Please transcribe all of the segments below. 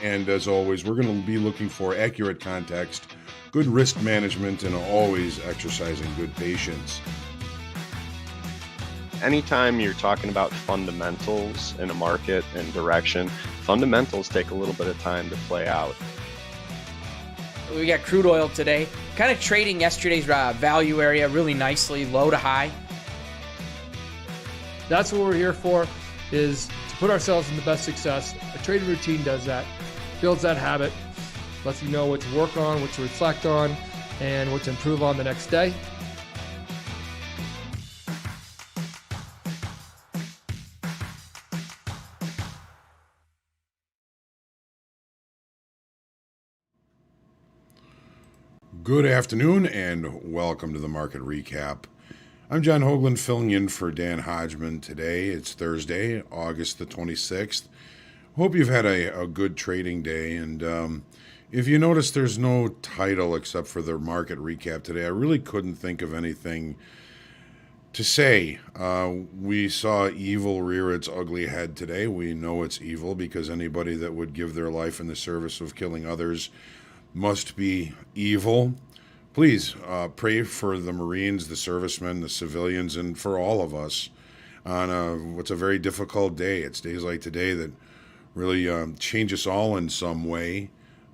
And as always, we're going to be looking for accurate context, good risk management, and always exercising good patience. Anytime you're talking about fundamentals in a market and direction, fundamentals take a little bit of time to play out. We got crude oil today, kind of trading yesterday's value area really nicely, low to high. That's what we're here for, is to put ourselves in the best success. A trading routine does that, builds that habit, lets you know what to work on, what to reflect on, and what to improve on the next day. Good afternoon and welcome to the Market Recap. I'm John Hoagland filling in for Dan Hodgman today. It's Thursday, August the 26th. Hope you've had a good trading day. And if you notice, there's no title except for the Market Recap today. I really couldn't think of anything to say. We saw evil rear its ugly head today. We know it's evil because anybody that would give their life in the service of killing others must be evil. Please pray for the Marines, the servicemen, the civilians, and for all of us on what's a very difficult day. It's days like today that really change us all in some way.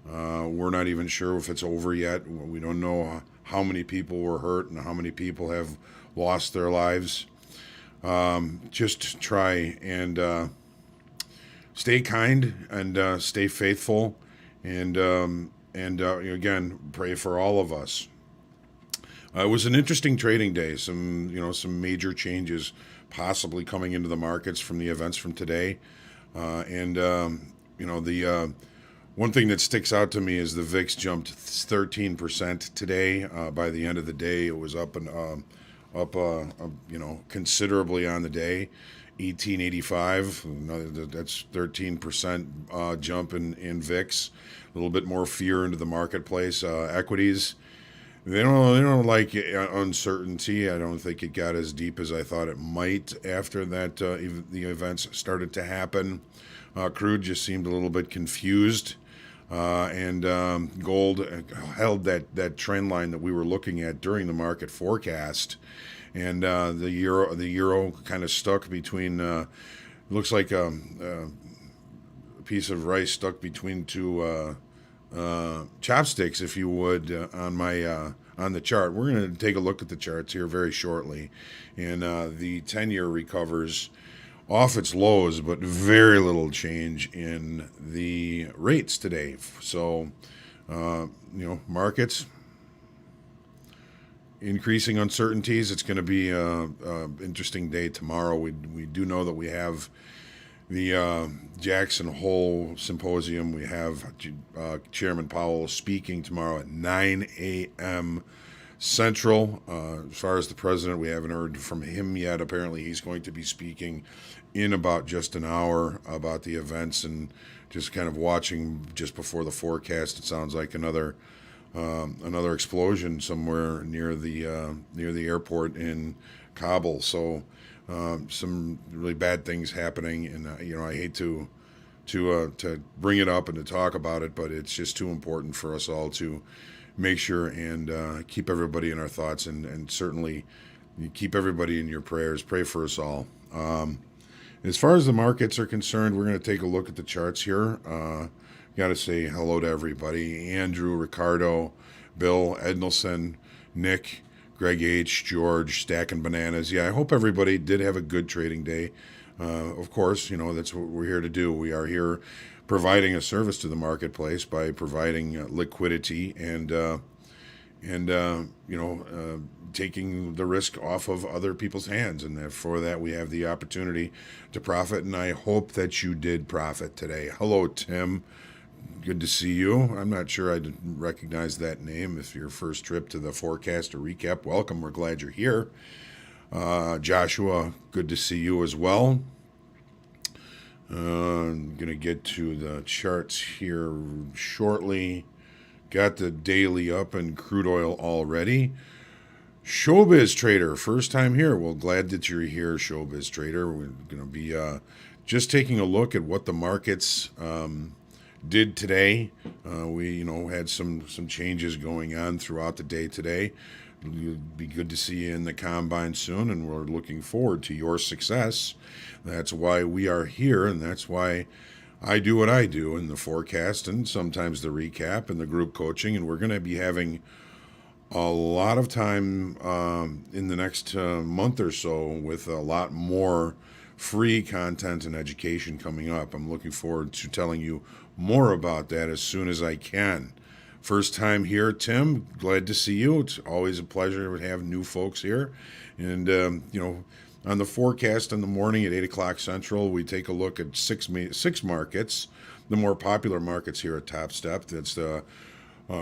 We're not even sure if it's over yet. We don't know how many people were hurt and how many people have lost their lives. Just try and stay kind and stay faithful, and again, pray for all of us. It was an interesting trading day. Some major changes possibly coming into the markets from the events from today. The one thing that sticks out to me is the VIX jumped 13% today. By the end of the day, it was up considerably on the day. 1885, that's 13% jump in VIX. A little bit more fear into the marketplace. Equities, they don't like uncertainty. I don't think it got as deep as I thought it might after that the events started to happen. Crude just seemed a little bit confused. And gold held that trend line that we were looking at during the market forecast, and the euro kind of stuck between. Looks like a piece of rice stuck between two chopsticks, if you would, on the chart. We're going to take a look at the charts here very shortly, and the 10-year recovers off its lows, but very little change in the rates today. So, markets, increasing uncertainties. It's going to be an interesting day tomorrow. We do know that we have the Jackson Hole Symposium. We have Chairman Powell speaking tomorrow at 9 a.m. Central. As far as the president, we haven't heard from him yet. Apparently, he's going to be speaking in about just an hour about the events, and just kind of watching just before the forecast. It sounds like another explosion somewhere near the airport in Kabul. So some really bad things happening, and I hate to bring it up and to talk about it, but it's just too important for us all to make sure and keep everybody in our thoughts, and certainly keep everybody in your prayers. Pray for us all. As far as the markets are concerned, we're going to take a look at the charts here. Got to say hello to everybody: Andrew, Ricardo, Bill, Ednelson, Nick, Greg H., George, Stacking Bananas. Yeah, I hope everybody did have a good trading day. Of course, that's what we're here to do. We are here providing a service to the marketplace by providing liquidity and taking the risk off of other people's hands. And for that, we have the opportunity to profit. And I hope that you did profit today. Hello, Tim. Good to see you. I'm not sure I recognize that name. If your first trip to the forecast or recap, welcome. We're glad you're here. Joshua, good to see you as well. I'm going to get to the charts here shortly. Got the daily up in crude oil already. Showbiz Trader, first time here. Well, glad that you're here, Showbiz Trader. We're going to be just taking a look at what the markets did today. We had some changes going on throughout the day today. It'll be good to see you in the combine soon, and we're looking forward to your success. That's why we are here, and that's why I do what I do in the forecast and sometimes the recap and the group coaching. And we're going to be having a lot of time in the next month or so with a lot more free content and education coming up. I'm looking forward to telling you more about that as soon as I can. First time here, Tim. Glad to see you. It's always a pleasure to have new folks here. And, on the forecast in the morning at 8 o'clock Central, we take a look at six markets, the more popular markets here at Top Step. That's the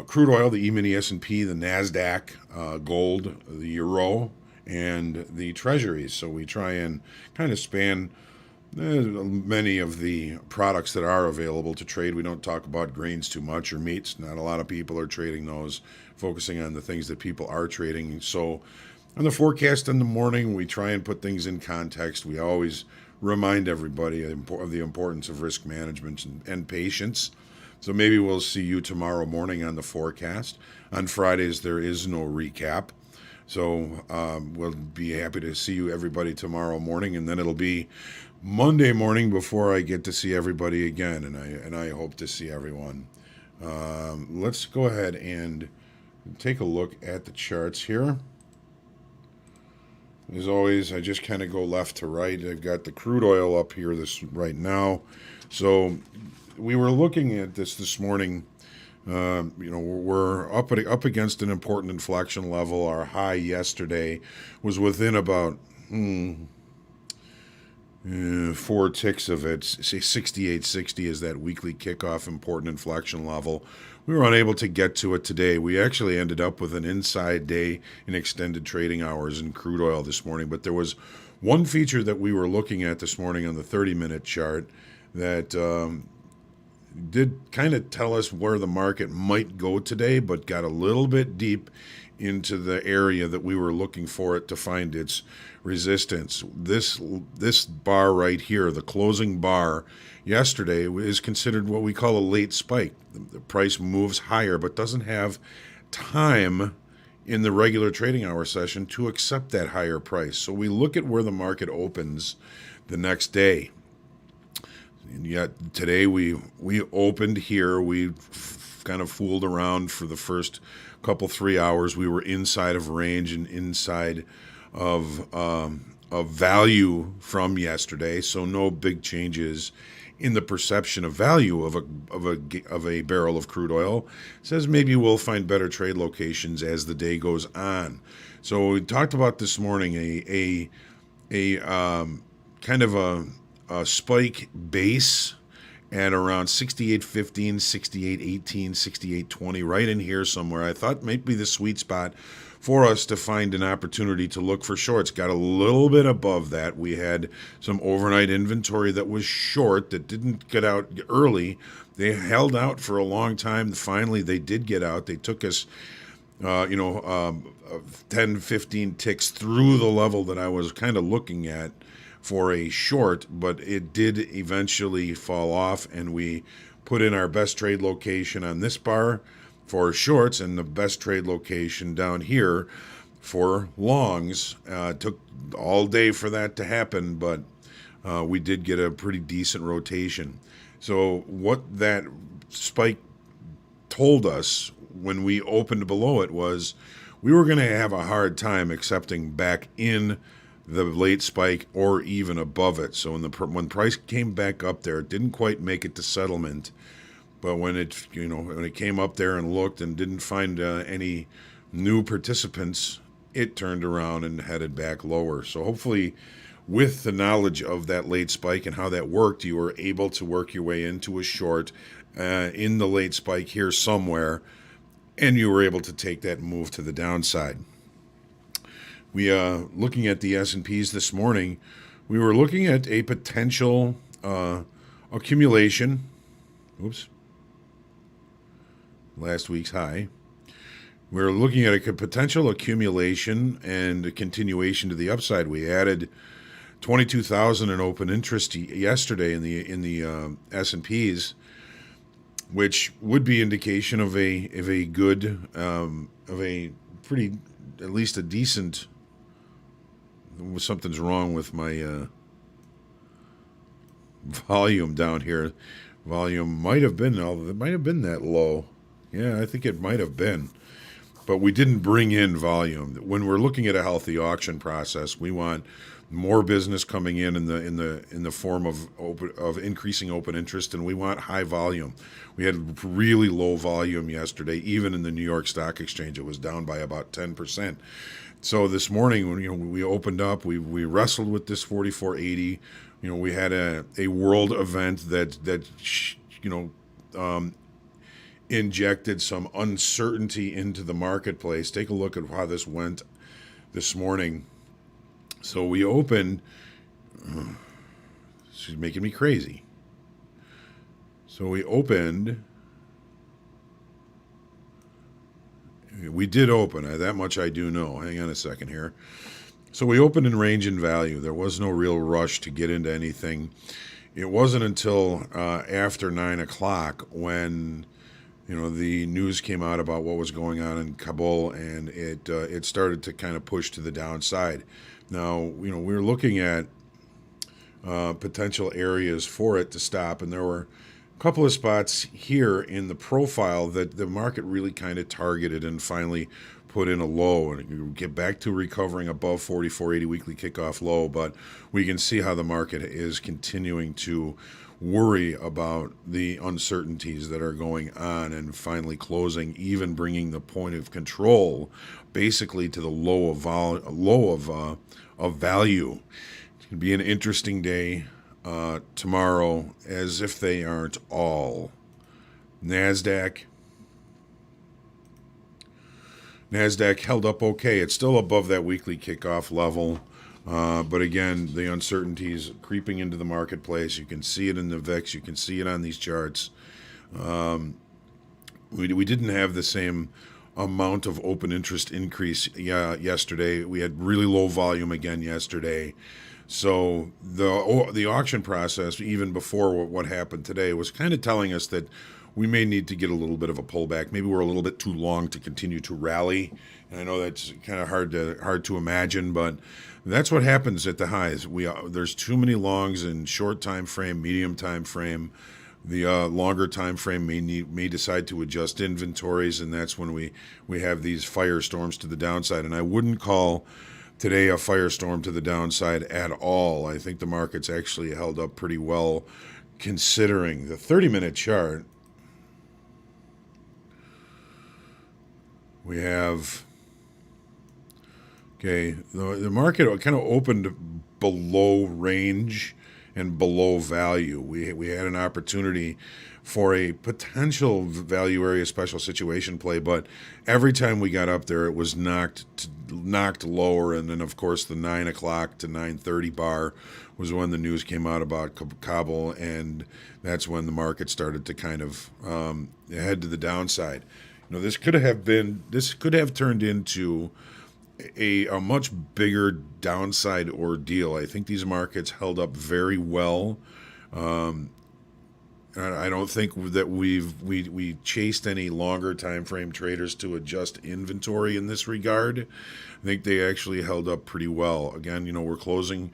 crude oil, the E-mini S&P, the NASDAQ, gold, the euro, and the treasuries. So we try and kind of span many of the products that are available to trade. We don't talk about grains too much or meats. Not a lot of people are trading those, focusing on the things that people are trading. So on the forecast in the morning, we try and put things in context. We always remind everybody of the importance of risk management and patience. So maybe we'll see you tomorrow morning on the forecast. On Fridays, there is no recap. So we'll be happy to see you, everybody, tomorrow morning, and then it'll be Monday morning before I get to see everybody again, and I hope to see everyone. Let's go ahead and take a look at the charts here. As always, I just kind of go left to right. I've got the crude oil up here right now. So we were looking at this morning. We're up against an important inflection level. Our high yesterday was within about 4 ticks of it. Say 68.60 is that weekly kickoff important inflection level. We were unable to get to it today. We actually ended up with an inside day in extended trading hours in crude oil this morning. But there was one feature that we were looking at this morning on the 30-minute chart that did kind of tell us where the market might go today, but got a little bit deep into the area that we were looking for it to find its resistance. This bar right here, the closing bar yesterday, is considered what we call a late spike. The price moves higher but doesn't have time in the regular trading hour session to accept that higher price. So we look at where the market opens the next day. And yet today we opened here. We kind of fooled around for the first couple 3 hours. We were inside of range and inside of value from yesterday. So no big changes in the perception of value of a barrel of crude oil. It says maybe we'll find better trade locations as the day goes on. So we talked about this morning a kind of a spike base at around 68.15, 68.18, 68.20, right in here somewhere. I thought might be the sweet spot for us to find an opportunity to look for shorts. Got a little bit above that. We had some overnight inventory that was short that didn't get out early. They held out for a long time. Finally, they did get out. They took us 10, 15 ticks through the level that I was kind of looking at for a short, but it did eventually fall off, and we put in our best trade location on this bar for shorts and the best trade location down here for longs. Took all day for that to happen, but we did get a pretty decent rotation. So what that spike told us when we opened below it was we were going to have a hard time accepting back in the late spike or even above it. So when price came back up there, it didn't quite make it to settlement. But when it came up there and looked and didn't find any new participants, it turned around and headed back lower. So hopefully, with the knowledge of that late spike and how that worked, you were able to work your way into a short in the late spike here somewhere, and you were able to take that move to the downside. We looking at the S&Ps this morning, we were looking at a potential accumulation. Oops. Last week's high. We're looking at a potential accumulation and a continuation to the upside. We added 22,000 in open interest yesterday in the S&Ps, which would be indication of a good of a pretty, at least a decent. Something's wrong with my volume down here. Volume might have been, it might have been that low. Yeah, I think it might have been. But we didn't bring in volume. When we're looking at a healthy auction process, we want more business coming in the form of increasing open interest, and we want high volume. We had really low volume yesterday, even in the New York Stock Exchange. It was down by about 10%. So this morning, when we opened up, we wrestled with this 4480. We had a world event that injected some uncertainty into the marketplace. Take a look at how this went this morning. So we opened. She's making me crazy. So we opened. We did open. That much I do know. Hang on a second here. So we opened in range and value. There was no real rush to get into anything. It wasn't until after 9 o'clock when the news came out about what was going on in Kabul, and it started to kind of push to the downside. Now, we're looking at potential areas for it to stop, and there were a couple of spots here in the profile that the market really kind of targeted and finally put in a low, and you get back to recovering above 44.80 weekly kickoff low. But we can see how the market is continuing to worry about the uncertainties that are going on, and finally closing, even bringing the point of control basically to the low of value. It's going to be an interesting day tomorrow, as if they aren't all. NASDAQ held up okay. It's still above that weekly kickoff level. But again, the uncertainties creeping into the marketplace. You can see it in the VIX. You can see it on these charts. We didn't have the same amount of open interest increase yesterday. We had really low volume again yesterday. So the auction process, even before what happened today, was kind of telling us that we may need to get a little bit of a pullback. Maybe we're a little bit too long to continue to rally. And I know that's kind of hard to imagine, but that's what happens at the highs. There's too many longs in short time frame, medium time frame. The longer time frame may decide to adjust inventories, and that's when we have these firestorms to the downside. And I wouldn't call today a firestorm to the downside at all. I think the market's actually held up pretty well, considering the 30-minute chart. We have, the market kind of opened below range and below value. We had an opportunity for a potential value area special situation play, but every time we got up there, it was knocked lower. And then, of course, the 9 o'clock to 9:30 bar was when the news came out about Kabul, and that's when the market started to kind of head to the downside. This could have turned into a much bigger downside ordeal. I think these markets held up very well. I don't think that we chased any longer time frame traders to adjust inventory in this regard. I think they actually held up pretty well. Again, we're closing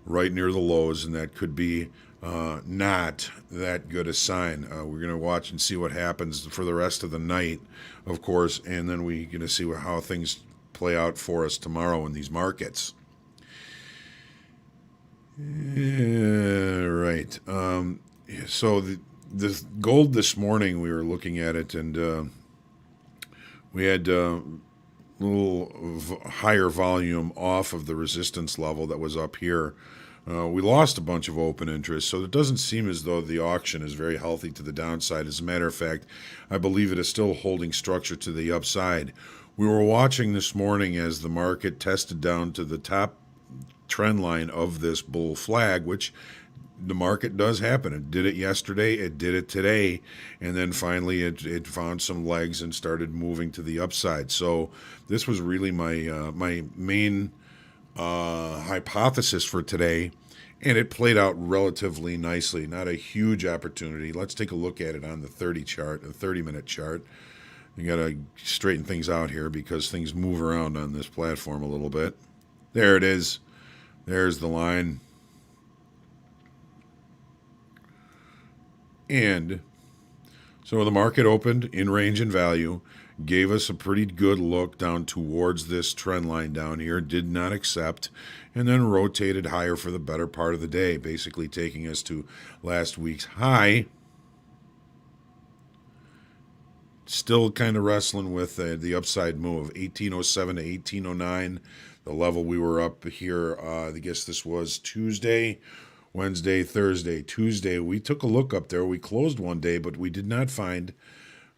right near the lows, and that could be not that good a sign. We're going to watch and see what happens for the rest of the night, of course, and then we're going to see how things play out for us tomorrow in these markets. Right. So the gold this morning, we were looking at it, and we had a little higher volume off of the resistance level that was up here. We lost a bunch of open interest, so it doesn't seem as though the auction is very healthy to the downside. As a matter of fact, I believe it is still holding structure to the upside. We were watching this morning as the market tested down to the top trend line of this bull flag, which the market does happen. It did it yesterday, it did it today, and then finally it found some legs and started moving to the upside. So this was really my main hypothesis for today, And it played out relatively nicely. Not a huge opportunity. Let's take a look at it on the 30-minute chart. You got to straighten things out here because things move around on this platform a little bit. There it is. There's the line. And so the market opened in range and value, gave us a pretty good look down towards this trend line down here, did not accept, and then rotated higher for the better part of the day, basically taking us to last week's high. Still kind of wrestling with the upside move, 1807 to 1809, the level we were up here. I guess this was Tuesday, Wednesday, Thursday, Tuesday. We took a look up there. We closed one day, but we did not find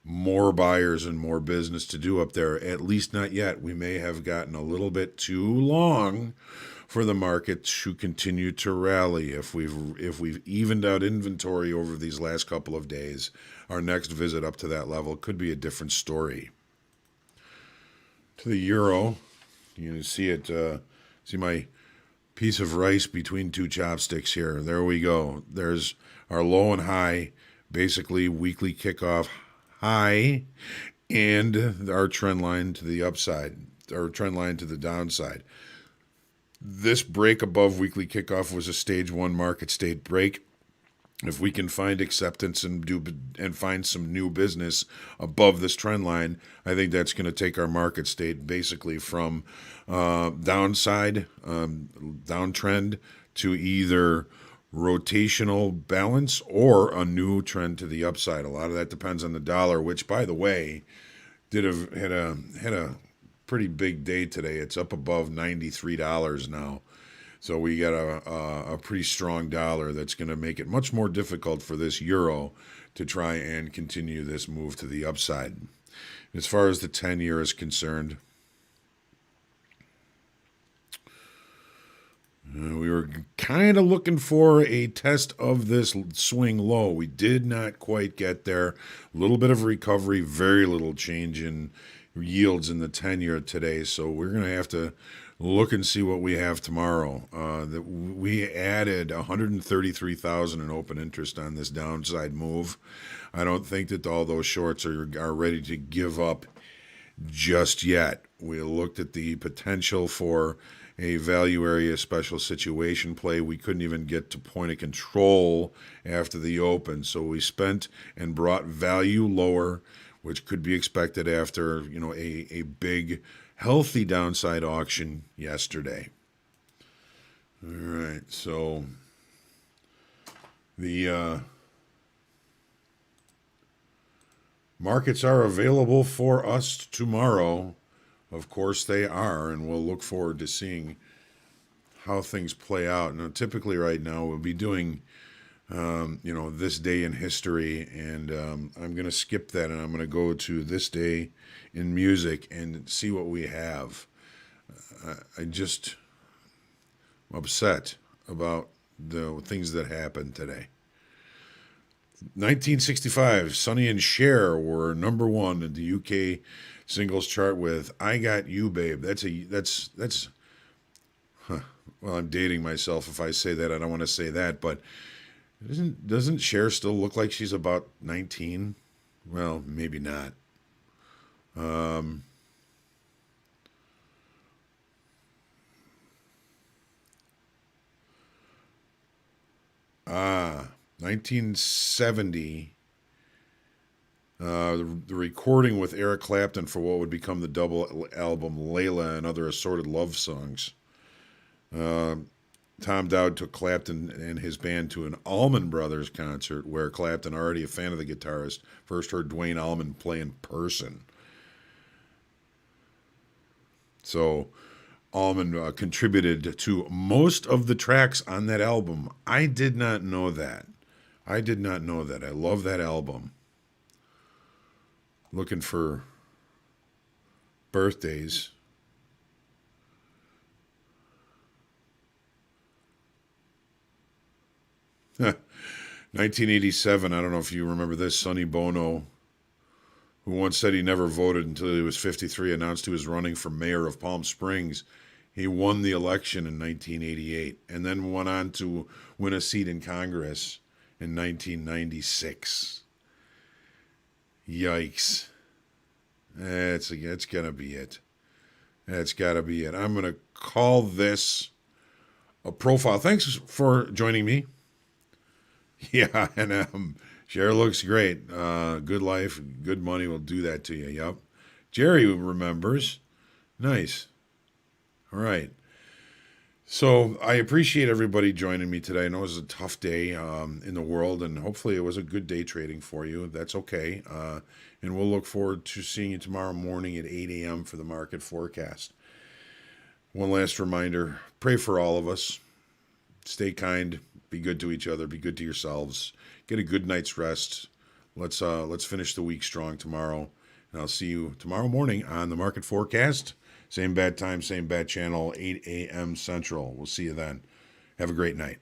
more buyers and more business to do up there, at least not yet. We may have gotten a little bit too long for the market to continue to rally. If we've evened out inventory over these last couple of days, our next visit up to that level could be a different story. To the euro, you can see it. See my piece of rice between two chopsticks here. There we go. There's our low and high, basically weekly kickoff high, and our trend line to the upside, or trend line to the downside. This break above weekly kickoff was a stage 1 market state break. If we can find acceptance and find some new business above this trend line, I think that's going to take our market state basically from downtrend to either rotational balance or a new trend to the upside. A lot of that depends on the dollar, which, by the way, had a pretty big day today. It's up above $93 now. So we got a pretty strong dollar that's going to make it much more difficult for this euro to try and continue this move to the upside. As far as the 10-year is concerned, we were kind of looking for a test of this swing low. We did not quite get there. A little bit of recovery, very little change in yields in the 10-year today. So we're going to have to look and see what we have tomorrow. We added 133,000 in open interest on this downside move. I don't think that all those shorts are ready to give up just yet. We looked at the potential for a value area special situation play. We couldn't even get to point of control after the open, so we spent and brought value lower, which could be expected after a big healthy downside auction yesterday. All right, so the markets are available for us tomorrow. Of course they are, and we'll look forward to seeing how things play out. Now, typically right now we'll be doing this day in history, and I'm going to skip that, and I'm going to go to this day in music and see what we have. I'm upset about the things that happened today. 1965, Sonny and Cher were number 1 in the UK singles chart with "I Got You, Babe." Well, I'm dating myself if I say that. I don't want to say that, but doesn't Cher still look like she's about 19? Well, maybe not. 1970. The recording with Eric Clapton for what would become the double album Layla and Other Assorted Love Songs. Tom Dowd took Clapton and his band to an Allman Brothers concert where Clapton, already a fan of the guitarist, first heard Duane Allman play in person. So Allman contributed to most of the tracks on that album. I did not know that. I love that album. Looking for birthdays. Huh. 1987, I don't know if you remember this, Sonny Bono, who once said he never voted until he was 53, announced he was running for mayor of Palm Springs He won the election in 1988 and then went on to win a seat in Congress in 1996. Yikes. It's going to be it. That's got to be it. I'm going to call this a profile. Thanks for joining me. Yeah, and Share looks great. Good life, good money will do that to you. Yep. Jerry remembers. Nice. All right. So I appreciate everybody joining me today. I know it was a tough day in the world, and hopefully it was a good day trading for you. That's okay. And we'll look forward to seeing you tomorrow morning at 8 a.m. for the market forecast. One last reminder, pray for all of us. Stay kind, be good to each other, be good to yourselves. Get a good night's rest. Let's finish the week strong tomorrow. And I'll see you tomorrow morning on the market forecast. Same bad time, same bad channel, 8 a.m. Central. We'll see you then. Have a great night.